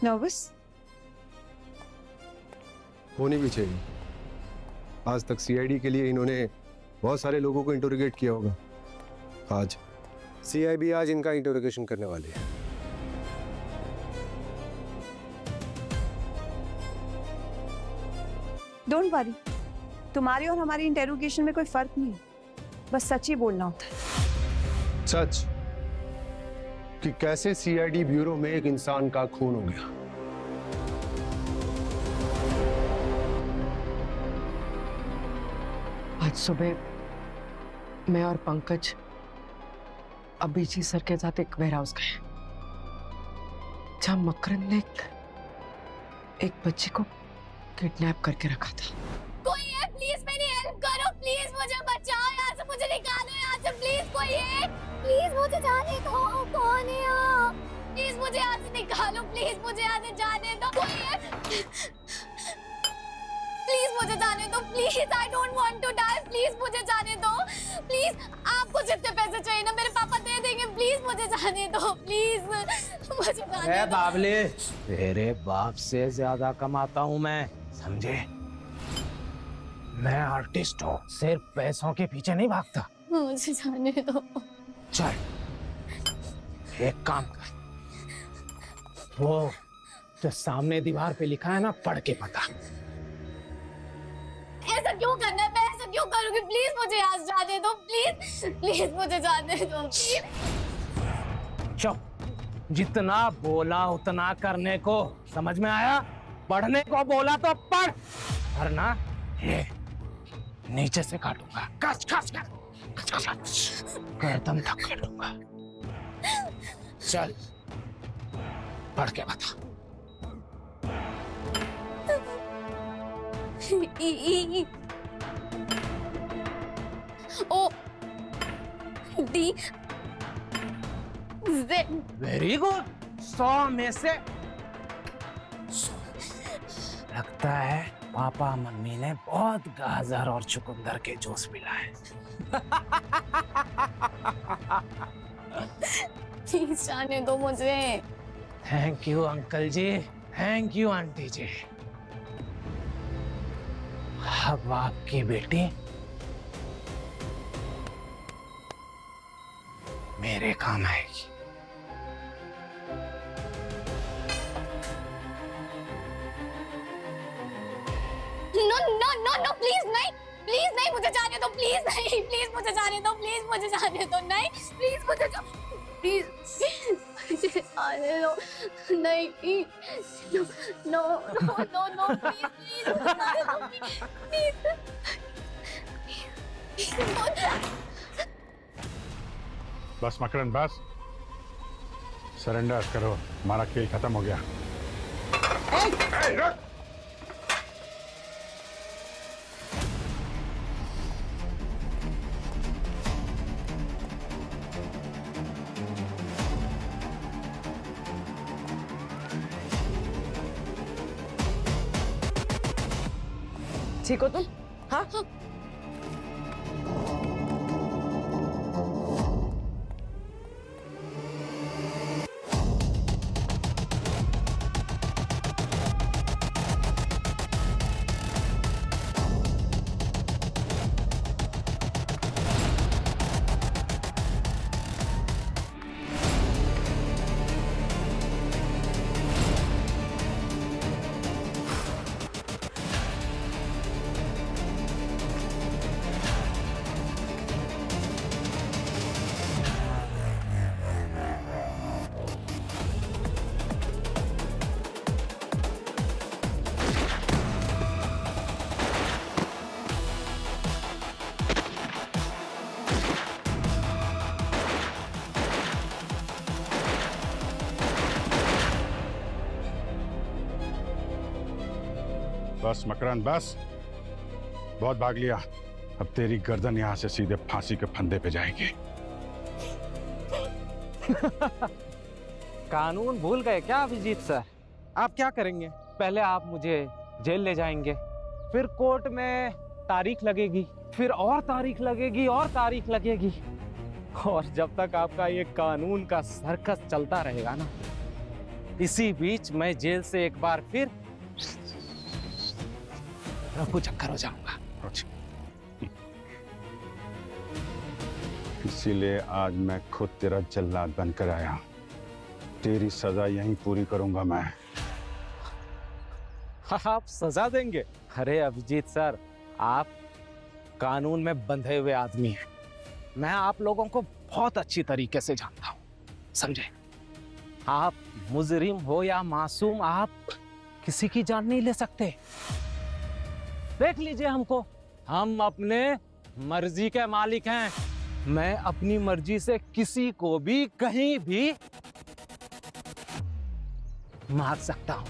Nervous होनी भी चाहिए। आज तक सीआईडी के लिए इन्होंने बहुत सारे लोगों को इंटरोगेट किया होगा। आज सीआईबी आज इनका इंटरोगेशन करने वाली है। डोंट वरी, तुम्हारी और हमारी इंटेरोगेशन में कोई फर्क नहीं, बस सच ही बोलना होता है। सच कि कैसे सीआईडी ब्यूरो में एक इंसान का खून हो गया। आज सुबह मैं और पंकज अभिजीत सर के साथ एक वेयरहाउस गए जहां मकरंद ने एक बच्चे को किडनैप करके रखा था। कोई है, प्लीज मेरी हेल्प करो, प्लीज मुझे बचाओ यहाँ से, मुझे निकालो यहाँ से, प्लीज कोई है, प्लीज मुझे जाने दो। कौन है यहाँ? प्लीज मुझे यहाँ से निकालो, प्लीज मुझे यहाँ से जाने दो। कोई है, प्लीज मुझे जाने दो, please, I don't want to die, please मुझे जाने दो, प्लीज। आपको जितने पैसे चाहिए ना मेरे पापा दे देंगे, प्लीज मुझे जाने दो, प्लीज मुझे जाने दो। बाबले, तेरे बाप से ज्यादा कमाता हूँ मैं, समझे? मैं आर्टिस्ट हूँ, सिर्फ पैसों के पीछे नहीं भागता। मुझे जाने दो। चल एक काम कर, वो जो सामने दीवार पे लिखा है ना, पढ़ के बता। ऐसा क्यों करना है? मैं ऐसा क्यों करूंगी? प्लीज मुझे यहाँ से जाने दो, प्लीज प्लीज मुझे जाने दो, प्लीज। चुप, जितना बोला उतना करने को, समझ में आया? पढ़ने को बोला तो पढ़, वरना ये नीचे से काटूंगा, कस कस कस गर्दन तक काटूंगा। चल पढ़ के बता। E O D Z। Very good, 100 में से 100। लगता है पापा मम्मी ने बहुत गाजर और चुकंदर के जूस पिलाए। प्लीज जाने दो मुझे। Thank you uncle ji, thank you aunty ji. अब आपकी बेटी मेरे काम आएगी। No no no no, please नहीं, प्लीज नहीं, मुझे जाने दो, प्लीज नहीं, प्लीज मुझे जाने दो, प्लीज मुझे जाने दो, नहीं, प्लीज मुझे प्लीज मुझे जाने दो, नहीं, no no no no, please please मुझे जाने दो, प्लीज प्लीज। बस मकरंद बस, सरेंडर करो, हमारा खेल खत्म हो गया। रुक! ठीक हो तुम? हाँ? बस मकरंद बस, बहुत भाग लिया। अब तेरी गर्दन यहां से सीधे फांसी के फंदे पे जाएगी। कानून भूल गए क्या अभिजीत सर? आप क्या करेंगे? पहले आप मुझे जेल ले जाएंगे, फिर कोर्ट में तारीख लगेगी, फिर और तारीख लगेगी और तारीख लगेगी, और जब तक आपका ये कानून का सर्कस चलता रहेगा ना, इसी बीच मैं जेल से एक बार फिर रफू चक्कर हो जाऊंगा। इसीलिए आज मैं खुद तेरा जल्लाद बनकर आया। तेरी सजा यहीं पूरी करूंगा मैं। आप सजा देंगे? अरे अभिजीत सर, आप कानून में बंधे हुए आदमी हैं। मैं आप लोगों को बहुत अच्छी तरीके से जानता हूं, समझे? आप मुजरिम हो या मासूम, आप किसी की जान नहीं ले सकते। देख लीजिए हमको, हम अपने मर्जी के मालिक हैं। मैं अपनी मर्जी से किसी को भी कहीं भी मार सकता हूं।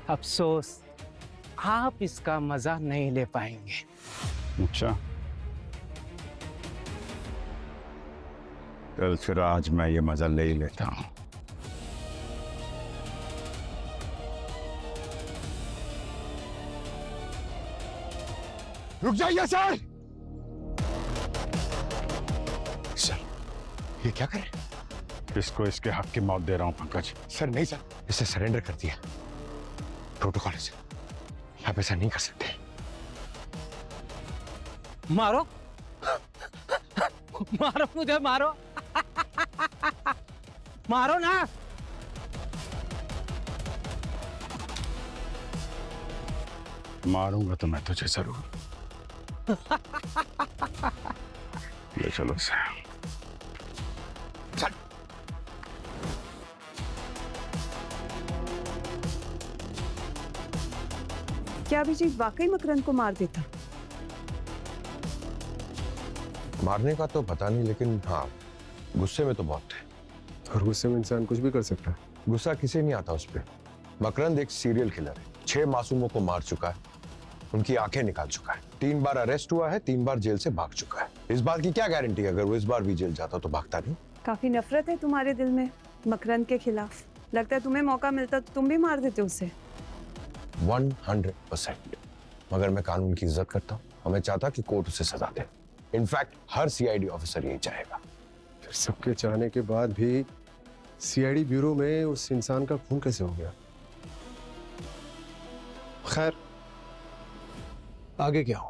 अफसोस आप इसका मजा नहीं ले पाएंगे। अच्छा, चल फिर आज मैं ये मजा ले ही लेता हूं। रुक जाइए सर। सर, ये क्या कर रहे हैं? इसको इसके हक की मौत दे रहा हूं पंकज। सर नहीं सर, इसे सरेंडर कर दिया। प्रोटोकॉल है, आप ऐसा नहीं कर सकते। मारो मारो मुझे, मारो मारो ना। मारूंगा तो मैं तुझे जरूर। ले चलो इसे। चल। क्या अभिजीत वाकई मकरंद को मार देता? मारने का तो पता नहीं, लेकिन हाँ, गुस्से में तो बहुत थे। और गुस्से में इंसान कुछ भी कर सकता है। गुस्सा किसे नहीं आता उस पर। मकरंद एक सीरियल किलर है, 6 मासूमों को मार चुका है, उनकी आंखें निकाल चुका है, 3 बार अरेस्ट हुआ है, 3 बार जेल से भाग चुका है। इस बात की क्या गारंटी है अगर वो इस बार भी जेल जाता तो भागता नहीं? काफी नफरत है तुम्हारे दिल में मकरंद के खिलाफ। लगता है तुम्हें मौका मिलता तो तुम भी मार देते उसे। 100%। मगर मैं कानून की इज्जत करता हूँ और मैं चाहता कि कोर्ट उसे सजा दे। इनफैक्ट हर सीआईडी ऑफिसर यही चाहेगा। फिर सबके चाहने के बाद भी सीआईडी ब्यूरो में उस इंसान का खून कैसे हो गया? खैर, आगे क्या हुआ?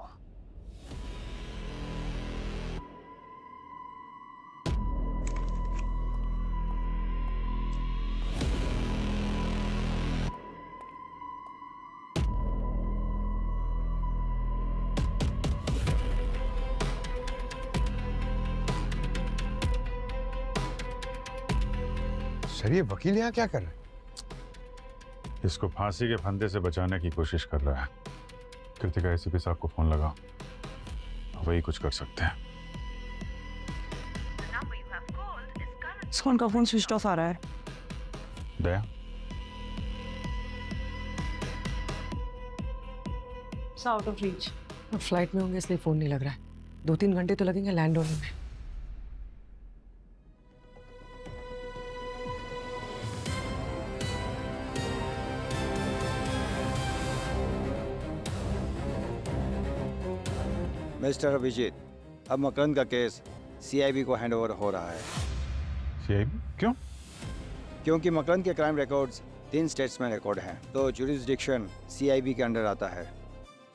सर, ये वकील यहाँ क्या कर रहे हैं? इसको फांसी के फंदे से बचाने की कोशिश कर रहा है। कृतिका एसीपी साहब को फोन लगा, वही कुछ कर सकते हैं। कौन का फोन स्विच ऑफ आ रहा है? दया, आउट ऑफ रीच। फ्लाइट में होंगे इसलिए फोन नहीं लग रहा है। 2-3 घंटे तो लगेंगे लैंड होने में। मिस्टर अभिजीत, अब मकरंद का केस सीआईबी को हैंडओवर हो रहा है। सीआईबी क्यों? क्योंकि मकरंद के क्राइम रिकॉर्ड्स 3 स्टेट्स में रिकॉर्ड हैं, तो जुरिस्डिक्शन सीआईबी के अंडर आता है।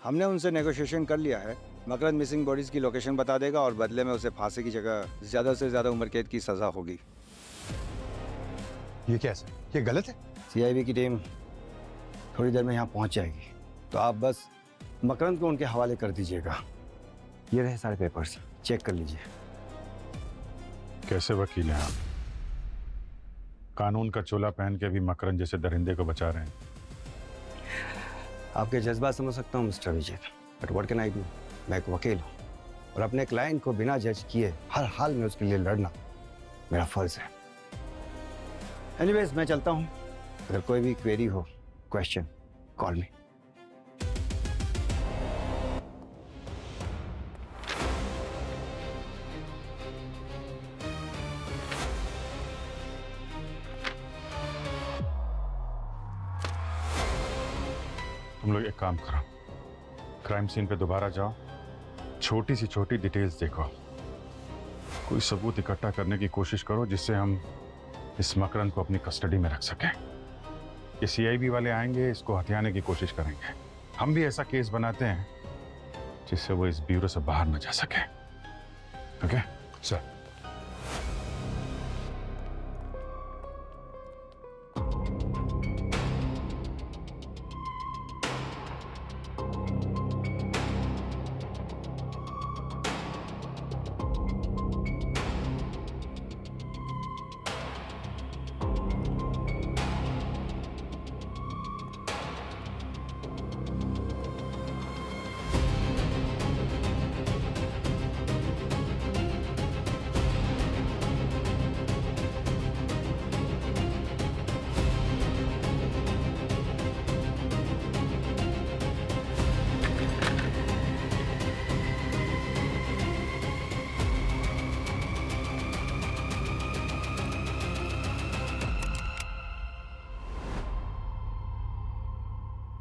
हमने उनसे नेगोशिएशन कर लिया है। मकरंद मिसिंग बॉडीज की लोकेशन बता देगा और बदले में उसे फांसी की जगह ज़्यादा से ज़्यादा उम्र कैद की सज़ा होगी। ये क्या सर? ये गलत है। सीआईबी की टीम थोड़ी देर में यहाँ पहुँच जाएगी, तो आप बस मकरंद को उनके हवाले कर दीजिएगा। ये रहे सारे पेपर्स, चेक कर लीजिए। कैसे वकील हैं आप? कानून का चोला पहन के भी मकरंद जैसे दरिंदे को बचा रहे हैं। आपके जज्बात समझ सकता हूँ mister Vijay, but what can I do? मैं एक वकील हूँ और अपने क्लाइंट को बिना जज किए हर हाल में उसके लिए लड़ना मेरा फर्ज है। एनीवेज, मैं चलता हूँ। अगर कोई भी क्वेरी हो, क्वेश्चन, कॉल मी। तुम लोग एक काम करो, क्राइम सीन पे दोबारा जाओ, छोटी सी छोटी डिटेल्स देखो, कोई सबूत इकट्ठा करने की कोशिश करो जिससे हम इस मकरंद को अपनी कस्टडी में रख सके। ये सीआईबी वाले आएंगे, इसको हथियाने की कोशिश करेंगे। हम भी ऐसा केस बनाते हैं जिससे वो इस ब्यूरो से बाहर न जा सके। Okay sir.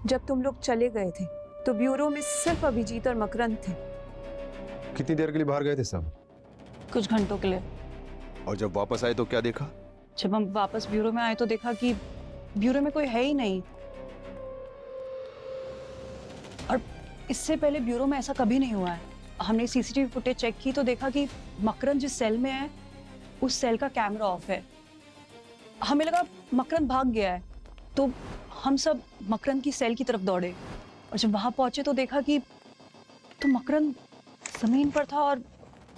जब तुम लोग चले गए थे तो ब्यूरो में सिर्फ अभिजीत और मकरंद थे। कितनी देर के लिए बाहर गए थे सब? कुछ घंटों के लिए। और जब वापस आए तो क्या देखा? जब हम वापस ब्यूरो में आए तो देखा कि ब्यूरो में कोई है ही नहीं। और इससे पहले ब्यूरो में ऐसा कभी नहीं हुआ है। हमने सीसीटीवी फुटेज चेक की तो देखा कि मकरंद जिस सेल में है उस सेल का कैमरा ऑफ है। हमें लगा मकरंद भाग गया है तो हम सब मकरंद की सेल की तरफ दौड़े और जब वहां पहुंचे तो देखा कि तो मकरंद जमीन पर था और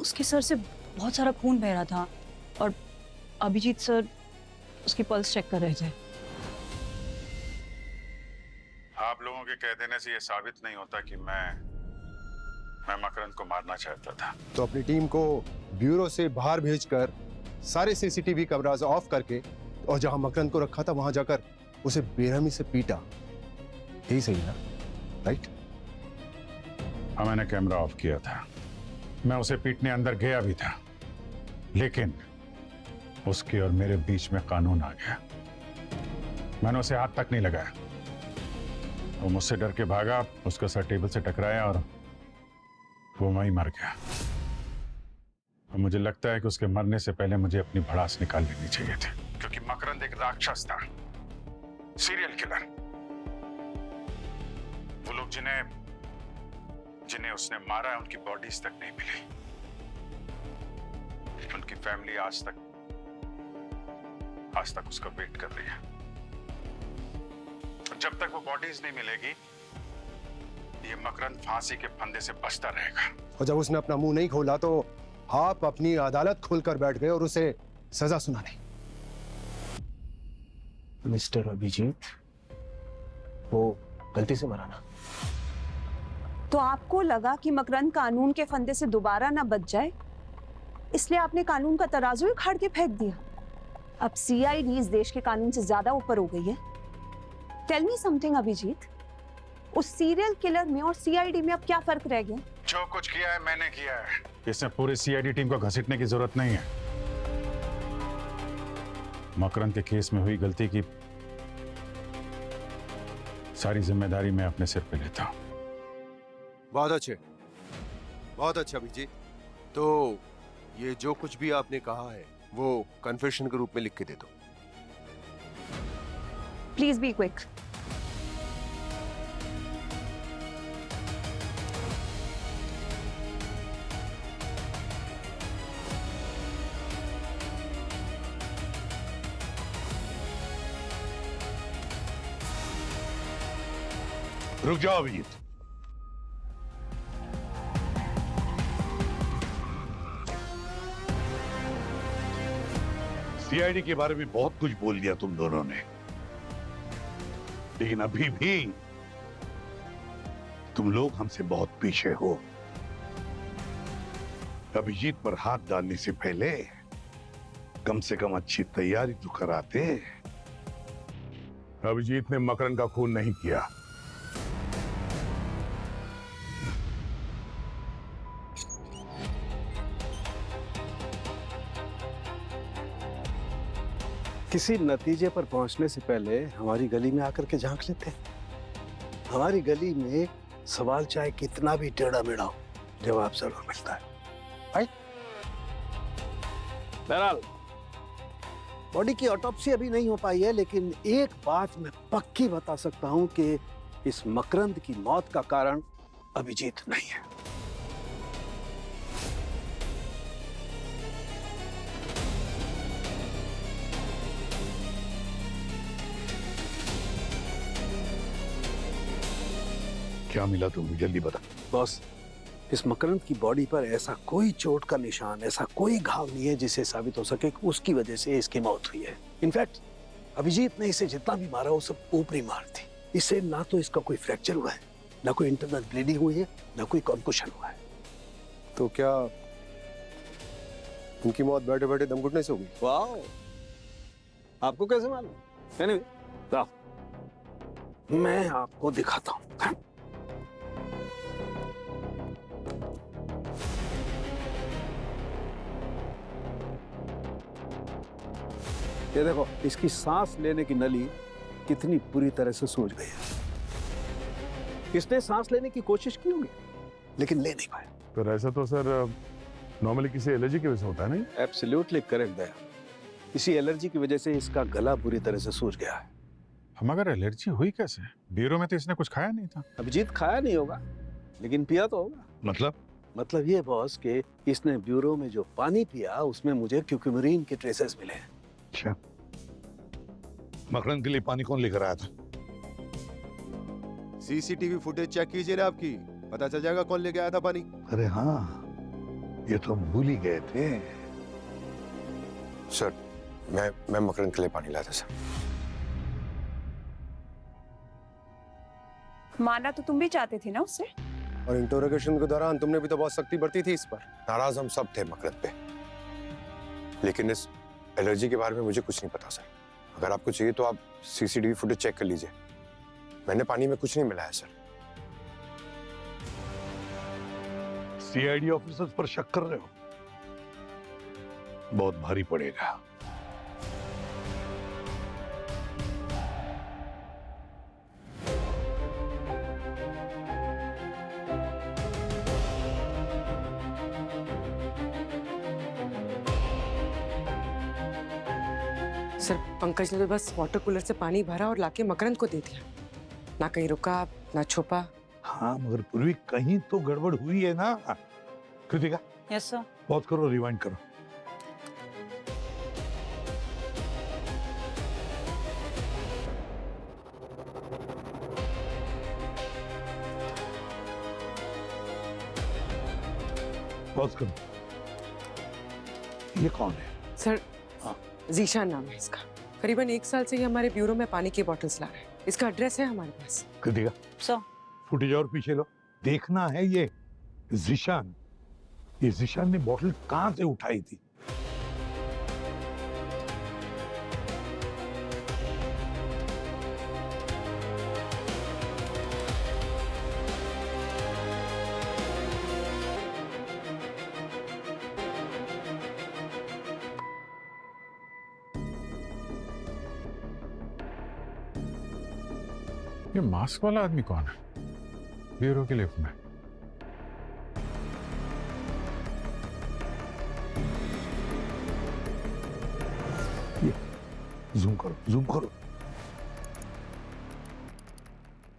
उसके सर से बहुत सारा खून बह रहा था और अभिजीत सर उसकी पल्स चेक कर रहे थे। आप लोगों के कह देने से ये साबित नहीं होता कि मैं मकरंद को मारना चाहता था। तो अपनी टीम को ब्यूरो से बाहर भेजकर सारे सीसीटीवी कैमरास ऑफ करके और जहां मकरंद को रखा था वहां जाकर उसे बेरहमी से पीटा। यही सही ना? राइट? हाँ, मैंने कैमरा ऑफ किया था। मैं उसे पीटने अंदर गया भी था, लेकिन उसके और मेरे बीच में कानून आ गया। मैंने उसे हाथ तक नहीं लगाया। वो मुझसे डर के भागा, उसका सर टेबल से टकराया और वो वहीं मर गया। और मुझे लगता है कि उसके मरने से पहले मुझे अपनी भड़ास निकाल लेनी चाहिए थी, क्योंकि मकरंद एक राक्षस था, सीरियल किलर। वो लोग जिन्हें उसने मारा है उनकी बॉडीज तक नहीं मिली। उनकी फैमिली आज तक उसका वेट कर रही है। और जब तक वो बॉडीज नहीं मिलेगी ये मकरंद फांसी के फंदे से बचता रहेगा। और जब उसने अपना मुंह नहीं खोला तो आप अपनी अदालत खोलकर बैठ गए और उसे सजा सुनाने। मिस्टर अभिजीत, वो गलती से मरा ना। तो आपको लगा कि मकरंद कानून के फंदे से दोबारा ना बच जाए, इसलिए आपने कानून का तराजू ही खाड़ के फेंक दिया। अब सीआईडी इस देश के कानून से ज्यादा ऊपर हो गई है। टेल मी समथिंग अभिजीत, उस सीरियल किलर में और सीआईडी में अब क्या फर्क रह गया? जो कुछ किया है मैंने किया है। इसमें पूरी सीआईडी टीम को घसीटने की जरूरत नहीं है। मकरंद के केस में हुई गलती की सारी जिम्मेदारी मैं अपने सिर पे लेता हूं। बहुत अच्छे अभिजीत। तो ये जो कुछ भी आपने कहा है वो कन्फेशन के रूप में लिख के दे दो। Please be quick. रुक जाओ अभिजीत। सीआईडी के बारे में बहुत कुछ बोल दिया तुम दोनों ने, लेकिन अभी भी तुम लोग हमसे बहुत पीछे हो। अभिजीत पर हाथ डालने से पहले कम से कम अच्छी तैयारी तो कराते। अभिजीत ने मकरंद का खून नहीं किया। किसी नतीजे पर पहुंचने से पहले हमारी गली में आकर के झांक लेते हैं। हमारी गली में सवाल चाहे कितना भी टेढ़ा मेढ़ा हो, जवाब जरूर मिलता है। बहरहाल बॉडी की ऑटोप्सी अभी नहीं हो पाई है, लेकिन एक बात मैं पक्की बता सकता हूं कि इस मकरंद की मौत का कारण अभिजीत नहीं है। क्या मिला तुम्हें, जल्दी बता। बॉस, इस मकरंद की बॉडी पर ऐसा कोई चोट का निशान, ऐसा कोई घाव नहीं है जिससे साबित हो सके कि उसकी वजह से इसकी मौत हुई है। इनफैक्ट अभिजीत ने इसे जितना भी मारा वो सब ऊपरी मार थी। इससे ना तो इसका कोई फ्रैक्चर हुआ है, ना कोई इंटरनल ब्लीडिंग हुई है, ना कोई कॉन्कुशन हुआ है। तो क्या उनकी मौत बैठे बैठे दम घुटने से होगी? वाह, आपको कैसे मालूम? Anyway, तो मैं आपको दिखाता हूँ। ये देखो, इसकी सांस लेने की नली कितनी बुरी तरह से सूज गई है। इसने सांस लेने की कोशिश की होगी, लेकिन ले नहीं पाया। पर ऐसा तो सर नॉर्मली किसी एलर्जी की वजह से होता है, नहीं? एब्सोल्युटली करेक्ट दया। इसी एलर्जी की वजह से इसका गला बुरी तरह से सूज गया है। मगर एलर्जी हुई कैसे? ब्यूरो में तो इसने कुछ खाया नहीं था। अभिजीत खाया नहीं होगा, लेकिन पिया तो होगा। मतलब ये बॉस कि इसने ब्यूरो में जो पानी पिया उसमें मुझे क्यूक्यूमरीन के ट्रेसेस मिले हैं। अच्छा, मकरंद के लिए पानी कौन लेकर आया था? सीसीटीवी फुटेज चेक कीजिए ना आपकी, पता चल जाएगा कौन लेके आया था पानी। अरे हाँ, ये तो हम भूल ही गए थे। सर, मैं मकरंद के लिए पानी लाया था सर। माना तो तुम भी चाहते थे ना उससे? और इंटरोगेशन के दौरान तुमने भी तो बहुत सख्ती बरती थी इस पर। नाराज हम सब थे मकरंद पे, लेकिन इस एलर्जी के बारे में मुझे कुछ नहीं पता सर। अगर आपको चाहिए तो आप सीसीटीवी फुटेज चेक कर लीजिए। मैंने पानी में कुछ नहीं मिलाया सर। सीआईडी ऑफिसर्स पर शक कर रहे हो? बहुत भारी पड़ेगा। सर, पंकज ने तो बस वाटर कूलर से पानी भरा और लाके मकरंद को दे दिया। ना कहीं रुका, ना छुपा। हाँ, मगर पूर्वी कहीं तो गड़बड़ हुई है ना। Kritika, yes sir. बहुत करो, रिवाइंड करो। बहुत करो। ये कौन है? सर, जीशान नाम है इसका। करीबन 1 साल से ये हमारे ब्यूरो में पानी की बॉटल्स ला रहा है। इसका एड्रेस है हमारे पास। कृतिका, सर। फुटेज और पीछे लो, देखना है ये जीशान। ये जीशान ने बॉटल कहां से उठाई थी? ये मास्क वाला आदमी कौन है? ब्यूरो के लिफ्ट में। जूम करो, जूम करो।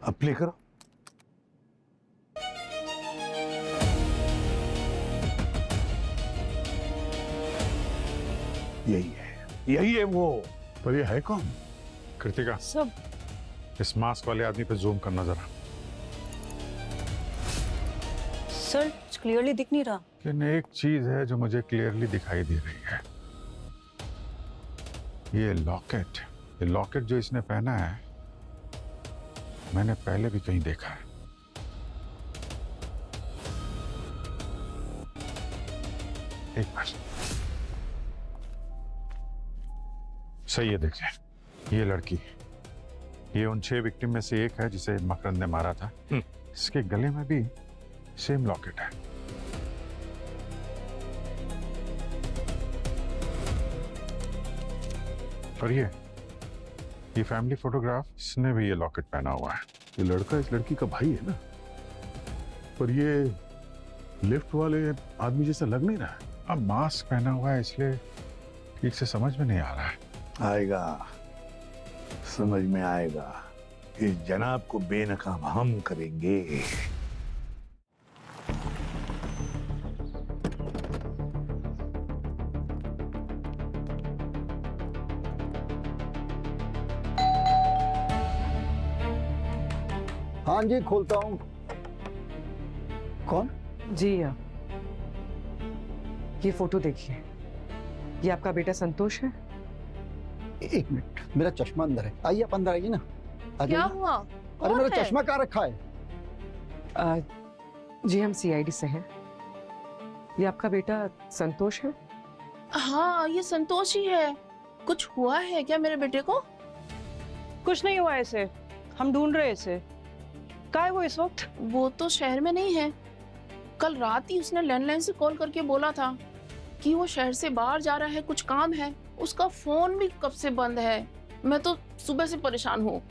अब प्ले करो। यही है वो। पर ये है कौन? कृतिका, सब इस मास्क वाले आदमी पे जूम करना जरा। सर, क्लियरली दिख नहीं रहा। लेकिन एक चीज है जो मुझे क्लियरली दिखाई दे रही है। ये लॉकेट जो इसने पहना है, मैंने पहले भी कहीं देखा है। एक बार सही है, देखिए, ये लड़की, ये उन 6 विक्टिम में से एक है जिसे मकरंद ने मारा था। इसके गले में भी सेम लॉकेट है। और ये फैमिली फोटोग्राफ, इसने भी ये लॉकेट पहना हुआ है। ये लड़का इस लड़की का भाई है ना, पर ये लिफ्ट वाले आदमी जैसा लग नहीं रहा है। अब मास्क पहना हुआ है इसलिए ठीक से समझ में नहीं आ रहा है। आएगा, समझ में आएगा। इस जनाब को बेनकाब हम करेंगे। हाँ जी, खोलता हूँ। कौन? जी ये फोटो देखिए, ये आपका बेटा संतोष है। एक मिनट, मेरा चश्मा अंदर है। आइए, आप अंदर आइए ना। क्या हुआ? अरे मेरा चश्मा कहाँ रखा है? जी हम सीआईडी से हैं। ये आपका बेटा संतोष है? हाँ, ये संतोष ही है। कुछ हुआ है क्या मेरे बेटे को? कुछ नहीं हुआ इसे, हम ढूंढ रहे इसे। कहाँ है वो इस वक्त? वो तो शहर में नहीं है। कल रात ही उसने लैंडलाइन से कॉल करके बोला था कि वो शहर से बाहर जा रहा है, कुछ काम है। उसका फोन भी कब से बंद है। मैं तो सुबह से परेशान हूँ।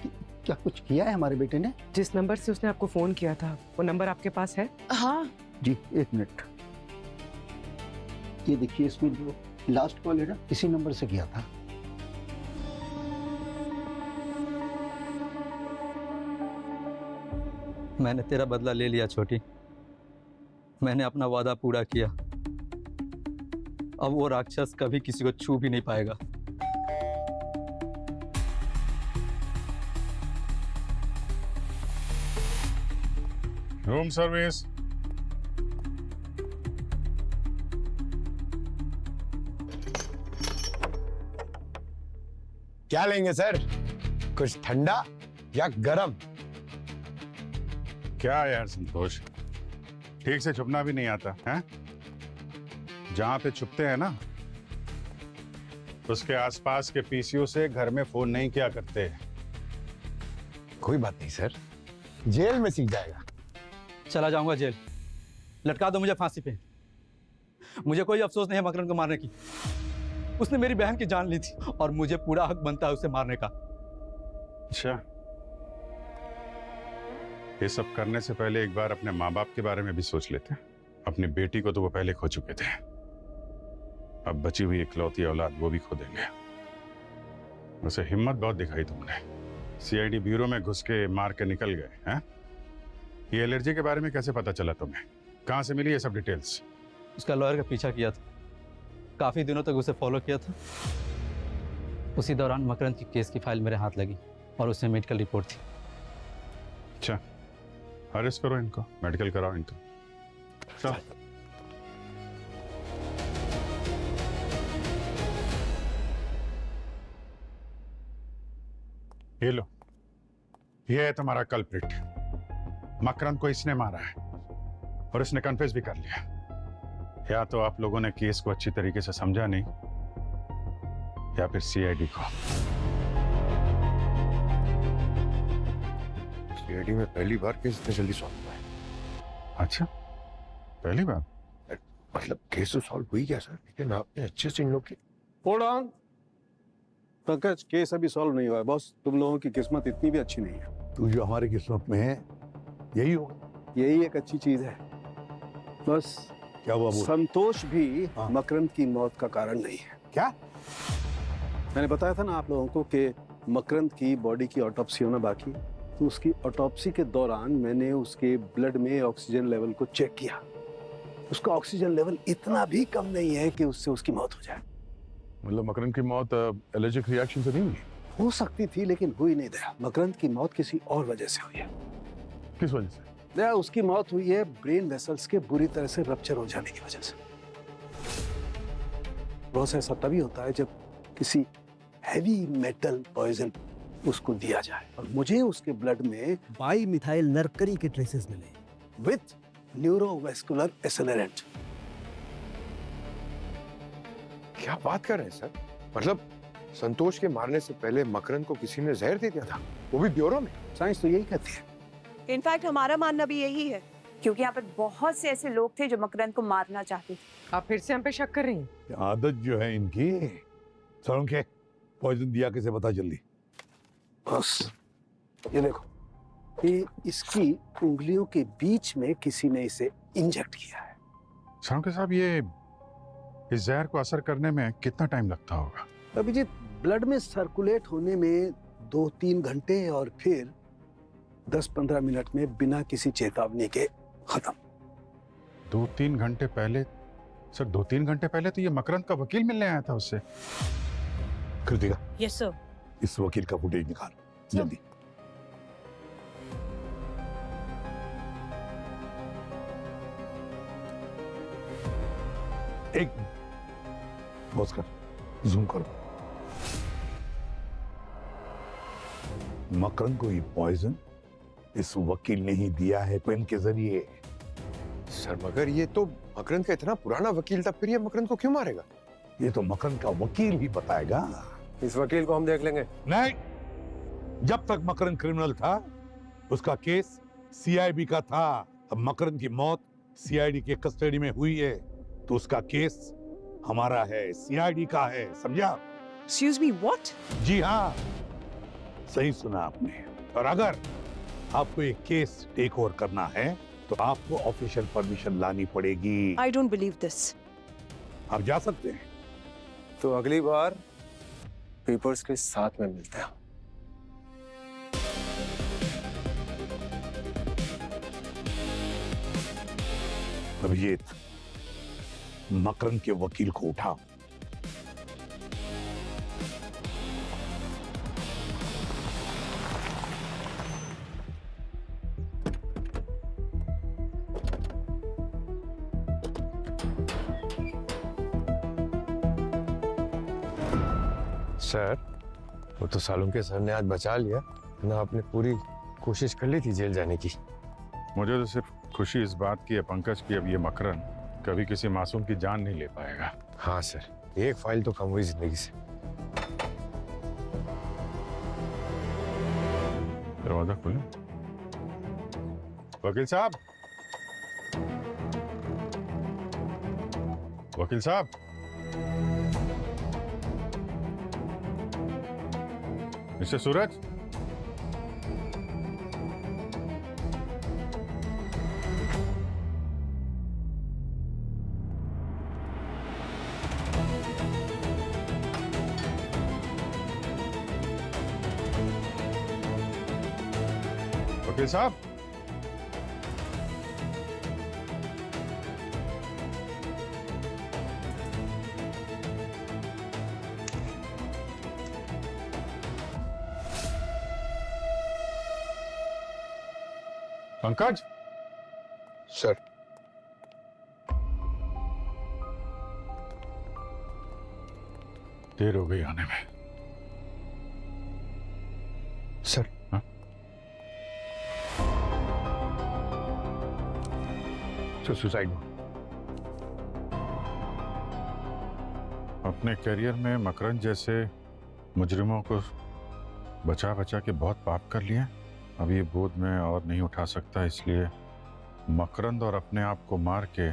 क्या कुछ किया है हमारे बेटे ने? जिस नंबर से उसने आपको फोन किया था, वो नंबर आपके पास है? हाँ जी, एक मिनट। ये देखिए, इसमें जो लास्ट कॉल है ना, इसी नंबर से किया था। मैंने तेरा बदला ले लिया छोटी। मैंने अपना वादा पूरा किया। अब वो राक्षस कभी किसी को छू भी नहीं पाएगा। Room service. क्या लेंगे सर? कुछ ठंडा या गरम? क्या यार संतोष, ठीक से छुपना भी नहीं आता है? जहां पे छुपते हैं ना, उसके आसपास के पीसीओ से घर में फोन नहीं किया करते। कोई बात नहीं सर, जेल में सीख जाएगा। चला जाऊंगा जेल, लटका दो मुझे फांसी पे। मुझे कोई अफसोस नहीं है मकरन को मारने की। उसने मेरी बहन की जान ली थी और मुझे पूरा हक बनता है उसे मारने का। अच्छा, ये सब करने से पहले एक बार अपने माँ बाप के बारे में भी सोच लेते हैं। अपनी बेटी को तो वो पहले खो चुके थे, अब बची हुई इकलौती औलाद वो भी खो देंगे। वैसे हिम्मत बहुत दिखाई तुमने। सीआईडी ब्यूरो में घुस के मार के निकल गए हैं। ये एलर्जी के बारे में कैसे पता चला तुम्हें? कहाँ से मिली ये सब डिटेल्स? उसका लॉयर का पीछा किया था, काफी दिनों तक उसे फॉलो किया था। उसी दौरान मकरन की केस की फाइल मेरे हाथ लगी और उसमें मेडिकल रिपोर्ट थी। अच्छा, अरेस्ट करो इनको, मेडिकल कराओ इनको। चलो। ये लो, ये है तुम्हारा कल्प्रिट। मकरन को इसने मारा है और इसने कन्फेस भी कर लिया। या तो आप लोगों ने केस को अच्छी तरीके से समझा नहीं, या फिर सीआईडी को। सीआईडी में पहली बार केस इतने जल्दी सॉल्व हुआ है। अच्छा, पहली बार? मतलब केस तो सॉल्व हुई क्या सर, लेकिन आपने अच्छे से इन लोग की। होल्ड ऑन पंकज, केस अभी सॉल्व नहीं हुआ है बॉस। तुम लोगों की किस्मत इतनी भी अच्छी नहीं है। तू जो हमारी किस्मत में है यही होगा। यही एक अच्छी चीज है। बस क्या हुआ? संतोष भी हाँ। मकरंद की मौत का कारण नहीं है। क्या? मैंने बताया था ना आप लोगों को कि मकरंद की बॉडी की ऑटोप्सी होना बाकी। तो उसकी ऑटोप्सी के दौरान मैंने उसके ब्लड में ऑक्सीजन लेवल को चेक किया। उसका ऑक्सीजन लेवल इतना भी कम नहीं है कि उससे उसकी मौत हो जाए। मतलब मकरन की मौत एलर्जिक रिएक्शन से नहीं हुई? हो सकती थी लेकिन हुई नहीं दया। मकरंद की मौत किसी और वजह से हुई है। किस वजह से? दया, उसकी मौत हुई है ब्रेन वेसल्स के बुरी तरह से रप्चर हो जाने की वजह से। बहुत ऐसा तभी होता है जब किसी हैवी मेटल पॉइजन उसको दिया जाए। और मुझे उसके ब्लड में बाई मिथाइल नरकरी के ट्रेसेस मिले विथ न्यूरोवेस्कुलर एक्सेलरेंट। क्या बात कर रहे हैं सर? मतलब संतोष के मारने से पहले मकरन को किसी ने जहर दे दिया था, वो भी ब्यूरो में? साइंस तो यही कहती है। इनफैक्ट हमारा मानना भी यही है, क्योंकि यहाँ पर बहुत से ऐसे लोग थे जो मकरन को मारना चाहते थे। आप फिर से हम पे शक कर रही हैं? आदत जो है इनकी। सरों के पॉइजन दिया कैसे पता चली? बस ये देखो, ये इसकी उंगलियों के बीच में किसी ने इसे इंजेक्ट किया है। साहब, ये इस जहर को असर करने में कितना टाइम लगता होगा? अभिजीत, ब्लड में सर्कुलेट होने में 2-3 घंटे और फिर 10-15 मिनट में बिना किसी चेतावनी के खत्म। 2-3 घंटे पहले सर, 2-3 घंटे पहले तो ये मकरंद का वकील मिलने आया था उससे। Kritika, yes sir. इस वकील का फुटेज निकाल जल्दी। एक बॉस कर, जूम करो। मकरंद को ये पॉइजन इस वकील ने ही दिया है पेन के जरिए। सर मगर ये तो मकरंद का इतना पुराना वकील था, फिर ये मकरंद को क्यों मारेगा? ये तो मकरंद का वकील ही बताएगा। इस वकील को हम देख लेंगे। नहीं, जब तक मकरंद क्रिमिनल था उसका केस सीआईबी का था। अब मकरंद की मौत सीआईडी के कस्टडी में हुई है तो उसका केस हमारा है, सीआईडी का है, समझा? Excuse me, what? जी हाँ, सही सुना आपने। और अगर आपको ये केस टेक ओवर करना है तो आपको ऑफिशियल परमिशन लानी पड़ेगी। I don't believe this. आप जा सकते हैं। तो अगली बार पेपर्स के साथ में मिलते हैं। अभिजीत, मकरंद के वकील को उठाओ। सर, वो तो सालों के सर ने आज बचा लिया ना, आपने पूरी कोशिश कर ली थी जेल जाने की। मुझे तो सिर्फ खुशी इस बात की है पंकज की अब ये मकरंद कभी किसी मासूम की जान नहीं ले पाएगा। हाँ सर, एक फाइल तो कम हुई जिंदगी से। दरवाजा खोले। वकील साहब, वकील साहब, मिस्टर सूरज, वकील साहब, पंकज। सर, देर हो गई आने में। सर, हाँ? सुसाइड। अपने करियर में मकरंद जैसे मुजरिमों को बचा बचा के बहुत पाप कर लिए। अब ये बोझ मैं और नहीं उठा सकता, इसलिए मकरंद और अपने आप को मार के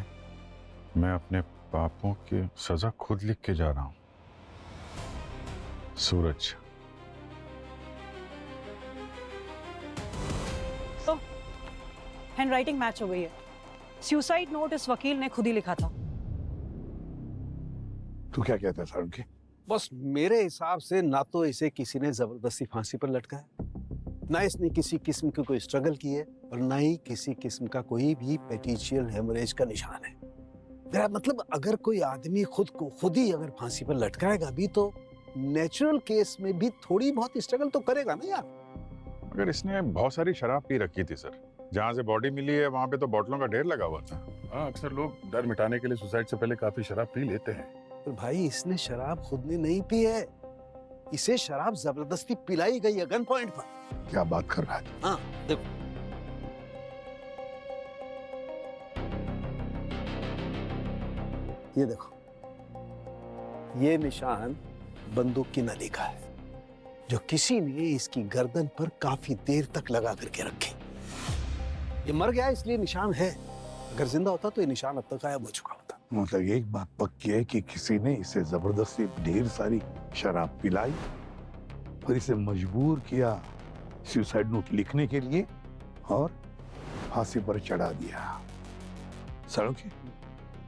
मैं अपने पापों की सजा खुद लिख के जा रहा हूं। सूरज, तो हैंडराइटिंग मैच हो गई है। सुसाइड नोट इस वकील ने खुद ही लिखा था। तू क्या कहता है सारुण की? बस मेरे हिसाब से ना तो इसे किसी ने जबरदस्ती फांसी पर लटकाया, ना इसने किसी किस्म की कोई स्ट्रगल की है, और ना ही किसी किस्म का कोई भी पेटिशियल हेमरेज का निशान है। मेरा मतलब, अगर कोई आदमी खुद को खुद ही अगर फांसी पर लटकाएगा भी तो नेचुरल केस में भी थोड़ी बहुत स्ट्रगल तो करेगा ना यार। अगर इसने बहुत सारी शराब पी रखी थी सर, जहां से बॉडी मिली है वहां पे तो बोतलों का ढेर लगा हुआ था। हाँ, अक्सर लोग डर मिटाने के लिए सुसाइड से पहले काफी शराब पी लेते हैं। तो भाई, इसने शराब खुद ने नहीं पी है, इसे शराब जबरदस्ती पिलाई गई है गन पॉइंट पर। क्या बात कर रहा है? हाँ देखो, ये देखो, ये निशान बंदूक की नली का है जो किसी ने इसकी गर्दन पर काफी देर तक लगा करके रखे। ये मर गया इसलिए निशान है, अगर जिंदा होता तो ये निशान अब तक गायब हो चुका होता। मतलब एक बात पक्की है कि किसी ने इसे जबरदस्ती ढेर सारी शराब पिलाई और इसे मजबूर किया सुसाइड नोट लिखने के लिए और फांसी पर चढ़ा दिया। सारुण की,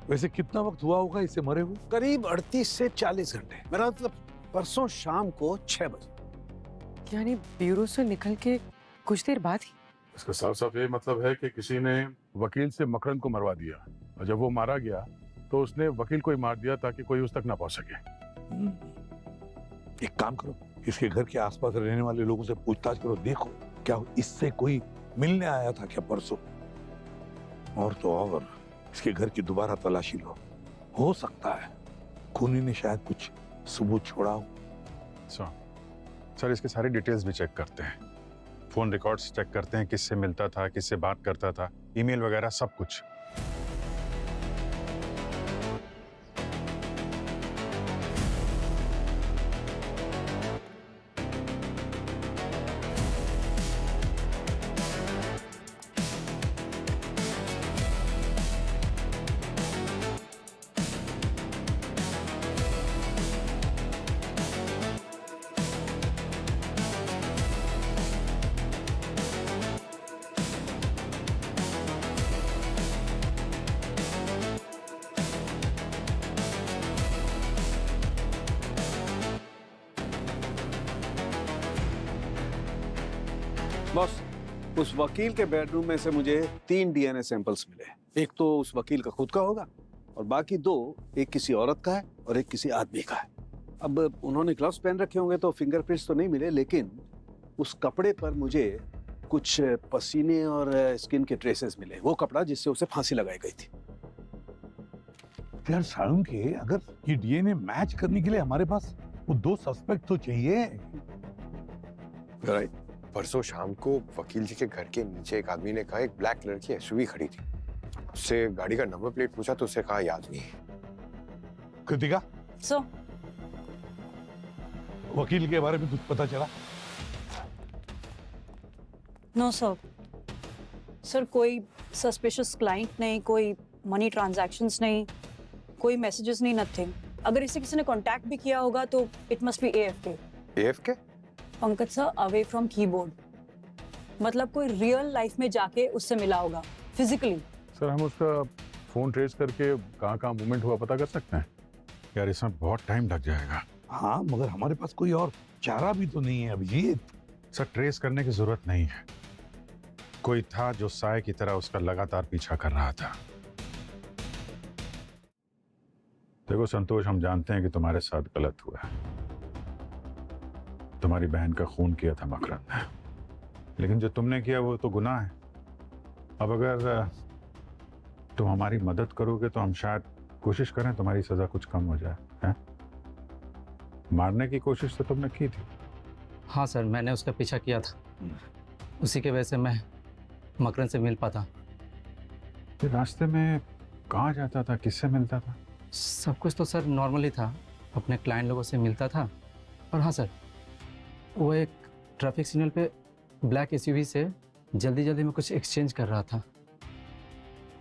वैसे कितना वक्त हुआ होगा इसे मरे हुए? करीब 38 से 40 घंटे। मेरा मतलब परसों शाम को 6 बजे। यानी ब्यूरो से निकल के कुछ देर बाद ही? इसका साफ साफ ये मतलब है कि किसी ने वकील से मकरंद को मरवा दिया, और जब वो मारा गया तो उसने वकील को ही मार दिया ताकि कोई उस तक ना पहुंच सके। एक काम करो, इसके घर के आसपास रहने वाले लोगों से पूछताछ करो, देखो क्या इससे कोई मिलने आया था क्या परसों। और तो और इसके घर की दोबारा तलाशी लो, हो सकता है खूनी ने शायद कुछ सबूत छोड़ा हो। सर इसके सारी डिटेल्स भी चेक करते हैं, फोन रिकॉर्ड्स चेक करते हैं, किससे मिलता था, किससे बात करता था, ईमेल वगैरह सब कुछ। बॉस, उस वकील के बेडरूम में से मुझे 3 डीएनए सैंपल्स मिले। एक तो उस वकील का खुद का होगा और बाकी 2 एक किसी औरत का है और एक किसी आदमी का है। अब उन्होंने ग्लव्स पहन रखे होंगे तो फिंगरप्रिंट्स तो नहीं मिले, लेकिन उस कपड़े पर मुझे कुछ पसीने और स्किन के ट्रेसेस मिले, वो कपड़ा जिससे उसे फांसी लगाई गई थी। यार सालून के, अगर ये डीएनए मैच करने के लिए हमारे पास वो 2 सस्पेक्ट तो चाहिए। राइट। परसों शाम को वकील जी के घर के नीचे एक आदमी ने कहा एक ब्लैक कलर की एसयूवी खड़ी थी, उससे गाड़ी का नंबर प्लेट पूछा तो उसे कहा याद नहीं है। कृतिका, सो वकील के बारे में कुछ पता चला? No sir. सर कोई सस्पिशियस क्लाइंट नहीं, कोई मनी ट्रांजैक्शंस नहीं, कोई मैसेजेस नहीं, नथिंग। अगर इसे किसी ने कांटेक्ट भी किया होगा तो it must be AFK। AFK? Pankaj sir, away from keyboard, मतलब कोई रियल लाइफ में जाके उससे मिला होगा फिजिकली। सर हम उसका फोन ट्रेस करके कहाँ कहाँ मूवमेंट हुआ पता कर सकते हैं? यार इसमें बहुत टाइम लग जाएगा। हाँ, मगर हमारे पास कोई और चारा भी तो नहीं है अभिजीत। सर ट्रेस करने की जरूरत नहीं है, कोई था जो साय की तरह उसका लगातार पीछा कर रहा था। देखो संतोष, हम जानते हैं कि तुम्हारे साथ गलत हुआ है, तुम्हारी बहन का खून किया था मकरंद ने, लेकिन जो तुमने किया वो तो गुनाह है। अब अगर तुम हमारी मदद करोगे तो हम शायद कोशिश करें तुम्हारी सजा कुछ कम हो जाए। हैं? मारने की कोशिश तो तुमने की थी। हाँ सर, मैंने उसका पीछा किया था, उसी के वजह से मैं मकरंद से मिल पाता। फिर रास्ते में कहाँ जाता था, किससे मिलता था? सब कुछ तो सर नॉर्मल ही था, अपने क्लाइंट लोगों से मिलता था। और हाँ सर, वो एक ट्रैफिक सिग्नल पे ब्लैक एसयूवी से जल्दी में कुछ एक्सचेंज कर रहा था।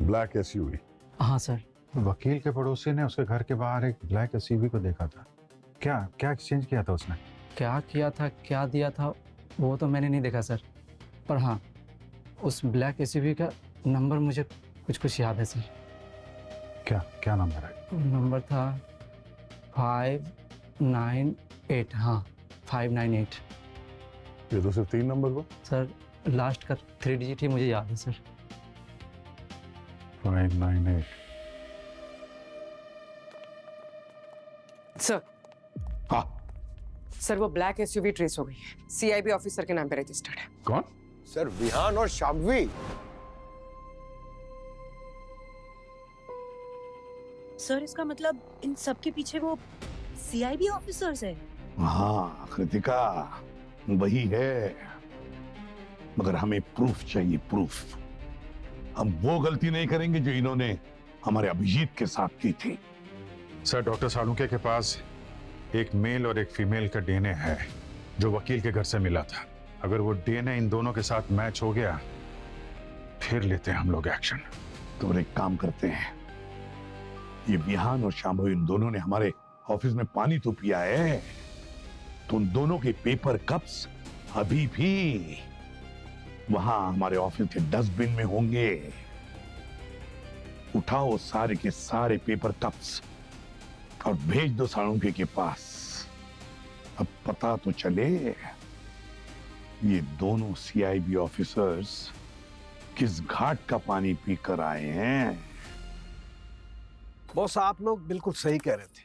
Black SUV? हाँ सर। वकील के पड़ोसी ने उसके घर के बाहर एक ब्लैक एसयूवी को देखा था। क्या एक्सचेंज किया था उसने? क्या किया था, क्या दिया था, वो तो मैंने नहीं देखा सर, पर हाँ उस ब्लैक एसयूवी का नंबर मुझे कुछ याद है सर। क्या नंबर है? नंबर था 598। हाँ 598। ये तो सिर्फ 3 नंबर हुआ सर, लास्ट का 3 डिजिट ही मुझे याद है सर। 598। सर। हाँ सर, वो ब्लैक एसयूवी ट्रेस हो गई है, CIB ऑफिसर के नाम पे रजिस्टर्ड है। कौन? सर विहान और शाम्वी। सर इसका मतलब इन सब के पीछे वो CIB ऑफिसर्स है। हाँ कृतिका, वही है, मगर हमें प्रूफ चाहिए, प्रूफ। हम वो गलती नहीं करेंगे जो इन्होंने हमारे अभिजीत के साथ की थी। सर डॉक्टर सालुंके के पास एक मेल और एक फीमेल का डीएनए है जो वकील के घर से मिला था। अगर वो डीएनए इन दोनों के साथ मैच हो गया फिर लेते हैं हम लोग एक्शन। तो एक काम करते हैं, ये विहान और शाम्भवी इन दोनों ने हमारे ऑफिस में पानी तो पिया है, तो उन दोनों के पेपर कप्स अभी भी वहां हमारे ऑफिस के डस्टबिन में होंगे। उठाओ सारे के सारे पेपर कप्स और भेज दो सालुंके के पास। अब पता तो चले ये दोनों सीआईबी ऑफिसर्स किस घाट का पानी पीकर आए हैं। बॉस, आप लोग बिल्कुल सही कह रहे थे।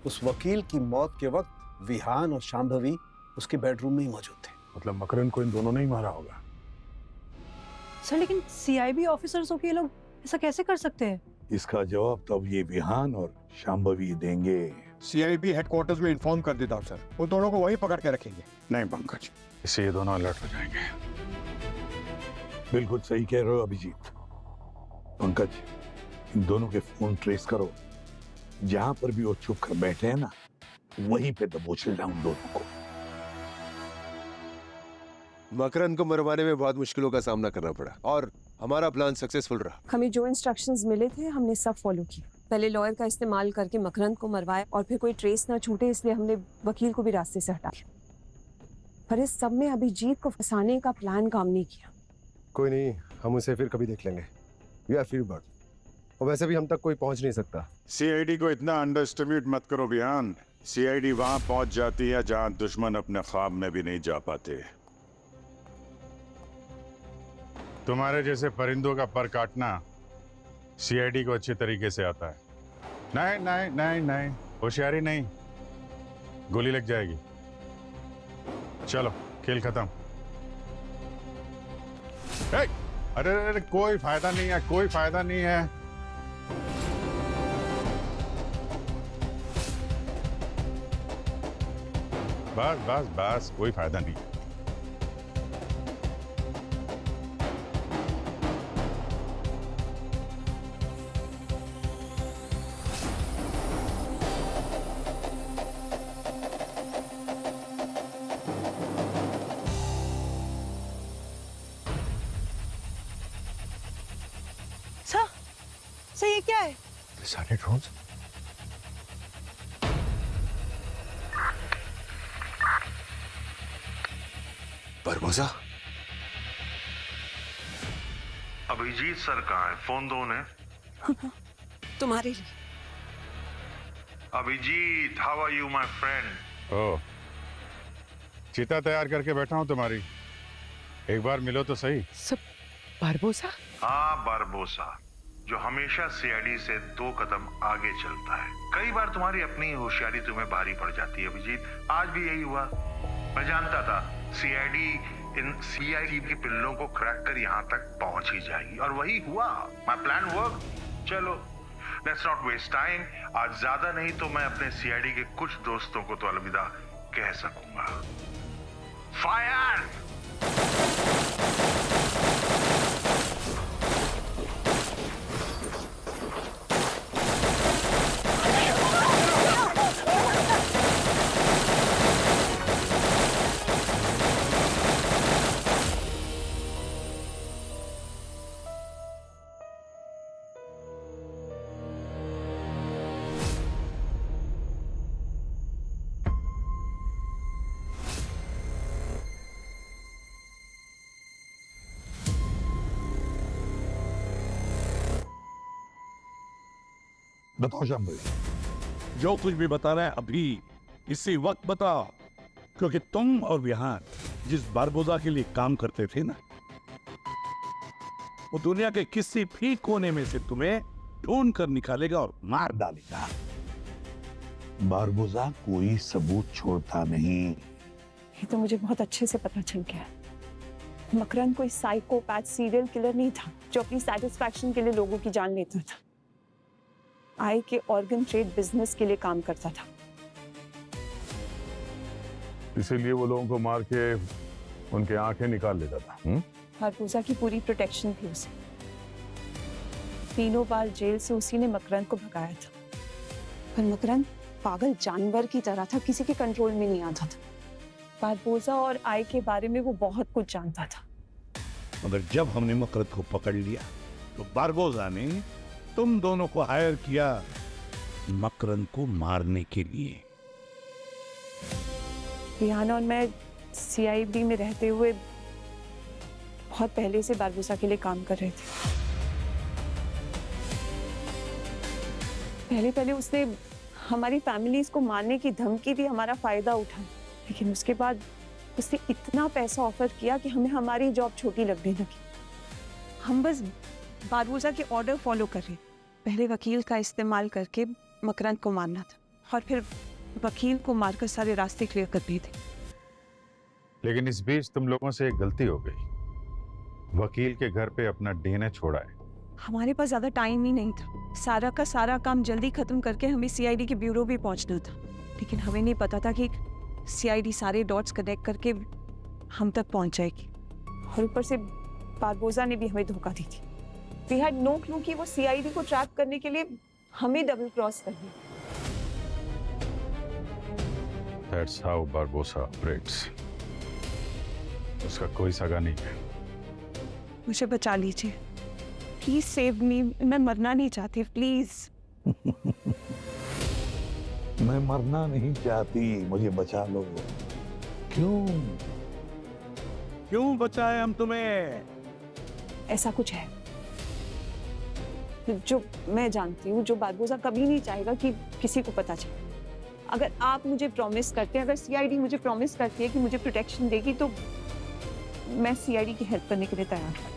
उस वकील की मौत के वक्त विहान और शांभवी उसके बेडरूम में ही मौजूद थे। मतलब मकरंद को इन दोनों ने ही मारा होगा। सर लेकिन सीआईबी ऑफिसर्स हो के ये लोग ऐसा कैसे कर सकते हैं? इसका जवाब तो अब ये विहान और शांभवी देंगे। सीआईबी हेडक्वार्टर्स में इन्फॉर्म कर देता हूँ सर, वो दोनों को वहीं पकड़ के रखेंगे। नहीं पंकज, इससे ये दोनों अलर्ट हो जाएंगे। बिल्कुल सही कह रहे हो अभिजीत। पंकज, इन दोनों के फोन ट्रेस करो। जहां पर भी वो चुप कर बैठे हैं ना, वहीं पे दबोच लेना उन दोनों को। मकरंद को मरवाने में बहुत मुश्किलों का सामना करना पड़ा और हमारा प्लान सक्सेसफुल रहा। हमें जो इंस्ट्रक्शंस मिले थे हमने सब फॉलो किया। पहले लॉयर का इस्तेमाल करके मकरंद को मरवाया और फिर कोई ट्रेस ना छूटे इसलिए हमने वकील को भी रास्ते से हटा दिया। पर इस सब में अभिजीत को फंसाने का प्लान काम नहीं किया। कोई नहीं, हम उसे फिर कभी देख लेंगे। वी आर फ्री बर्ड, और वैसे भी हम तक कोई पहुंच नहीं सकता। सीआईडी को इतना अंडर एस्टिमेट मत करो बिहान। सीआईडी वहां पहुंच जाती है जहां दुश्मन अपने ख्वाब में भी नहीं जा पाते। तुम्हारे जैसे परिंदों का पर काटना सीआईडी को अच्छे तरीके से आता है। नहीं नहीं नहीं नहीं, होशियारी नहीं, गोली लग जाएगी। चलो खेल खत्म। अरे अरे, कोई फायदा नहीं है, कोई फायदा नहीं है। बस बस बस, कोई फायदा नहीं। सर ये क्या है? सारे ड्रोन्स। बरबोसा, अभिजीत सर कहाँ है? फोन दो उन्हें। तुम्हारे लिए। Abhijit, how are you my friend? Oh, चिता तैयार करके बैठा हूं तुम्हारी, एक बार मिलो तो सही। सब बारबोसा? हाँ, बारबोसा, जो हमेशा सीआईडी से 2 कदम आगे चलता है। कई बार तुम्हारी अपनी होशियारी तुम्हें भारी पड़ जाती है अभिजीत। आज भी यही हुआ। मैं जानता था सीआईडी इन सीआईडी के पिल्लों को क्रैक कर यहाँ तक पहुंच ही जाएगी, और वही हुआ। My plan work. चलो, लेट्स नॉट वेस्ट टाइम। आज ज्यादा नहीं तो मैं अपने सीआईडी के कुछ दोस्तों को तो अलविदा कह सकूंगा। फायर! बताओ शांभवी। जो कुछ भी बता रहा है अभी इसी वक्त बताओ, क्योंकि तुम और विहान जिस बारबोसा के लिए काम करते थे ना, वो दुनिया के किसी भी कोने में से तुम्हें ढूंढ कर निकालेगा और मार डालेगा। बारबोसा कोई सबूत छोड़ता नहीं। ये तो मुझे बहुत अच्छे से पता चल गया। मकरंद कोई साइकोपैथ सीरियल किलर नहीं था जो अपनी सेटिस्फैक्शन के लिए लोगों की जान लेता था। आई के ऑर्गन ट्रेड बिजनेस के लिए काम करता था। इसीलिए वो लोगों को मार के उनके आंखें निकाल लेता था। बारबोसा की पूरी प्रोटेक्शन थी उसे। तीनों बार जेल से उसी ने मकरंद को भगाया था, पर मकरंद पागल जानवर की तरह था, किसी के कंट्रोल में नहीं आता था। बारबोसा और आई के बारे में वो बहुत कुछ जानता था। मगर जब हमने मकरंद को पकड़ लिया तो बारबोसा ने तुम दोनों को हायर किया मकरंद को मारने के लिए। रिहाना और मैं सीआईडी में रहते हुए बहुत पहले से बारबोसा के लिए काम कर रहे थे। पहले उसने हमारी फैमिलीज को मारने की धमकी दी, हमारा फायदा उठा, लेकिन उसके बाद उसने इतना पैसा ऑफर किया कि हमें हमारी जॉब छोटी लगने लगी। हम बस बारबोसा के ऑर्डर फॉलो कर रहे। पहले वकील का इस्तेमाल करके मकरंद को मारना था और फिर वकील को मारकर सारे रास्ते क्लियर कर दिए थे। लेकिन इस बीच तुम लोगों से एक गलती हो गई, वकील के घर पे अपना डीएनए छोड़ा है। हमारे पास ज्यादा टाइम ही नहीं था। सारा का सारा काम जल्दी खत्म करके हमें सीआईडी के ब्यूरो भी पहुंचना था, लेकिन हमें नहीं पता था कि सीआईडी सारे डॉट्स कनेक्ट करके हम तक पहुंच जाएगी। और ऊपर से बारबोसा ने भी हमें धोखा दी थी। वी हैड नो क्लू कि वो सीआईडी को ट्रैप करने के लिए हमें डबल क्रॉस कर दिया। That's how Barbosa operates. उसका कोई सगा नहीं है। मुझे बचा लीजिए, प्लीज सेव मी। मैं मरना नहीं चाहती, प्लीज। मैं मरना नहीं चाहती, मुझे बचा लो। क्यों? क्यों बचाए हम तुम्हें? ऐसा कुछ है जो मैं जानती हूँ, जो बारबोसा कभी नहीं चाहेगा कि किसी को पता चले। अगर आप मुझे प्रॉमिस करते हैं, अगर सीआईडी मुझे प्रॉमिस करती है कि मुझे प्रोटेक्शन देगी, तो मैं सीआईडी की हेल्प करने के लिए तैयार हूँ।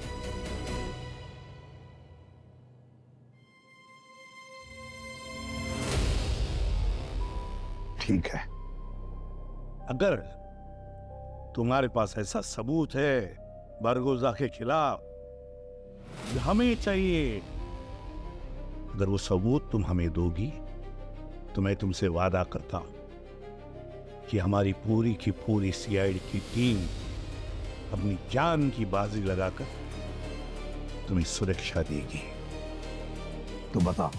ठीक है। अगर तुम्हारे पास ऐसा सबूत है बारबोसा के खिलाफ जो हमें चाहिए, अगर वो सबूत तुम हमें दोगी तो मैं तुमसे वादा करता हूं कि हमारी पूरी की पूरी सीआईडी की टीम अपनी जान की बाजी लगाकर तुम्हें सुरक्षा देगी। तो बताओ